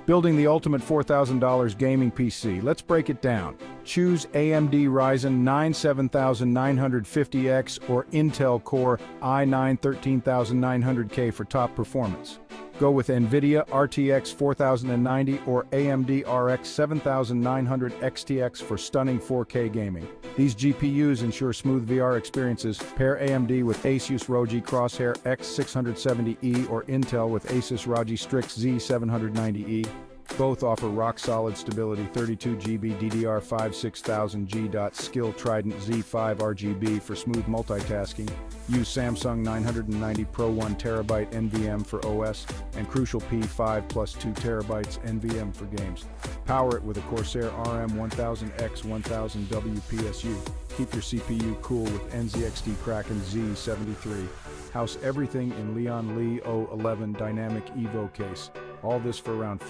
Building the ultimate $4,000 gaming PC. Let's break it down. Choose AMD Ryzen 9 7950X or Intel Core i9 13900K for top performance. Go with NVIDIA RTX 4090 or AMD RX 7900 XTX for stunning 4K gaming. These GPUs ensure smooth VR experiences. Pair AMD with Asus ROG Crosshair X670E or Intel with Asus ROG Strix Z790E. Both offer rock-solid stability, 32GB DDR5 6000G. Skill Trident Z5 RGB for smooth multitasking. Use Samsung 990 Pro 1TB NVMe for OS and Crucial P5 plus 2TB NVMe for games. Power it with a Corsair RM1000X1000 WPSU. Keep your CPU cool with NZXT Kraken Z73. House everything in Lian Li O11 Dynamic Evo case. All this for around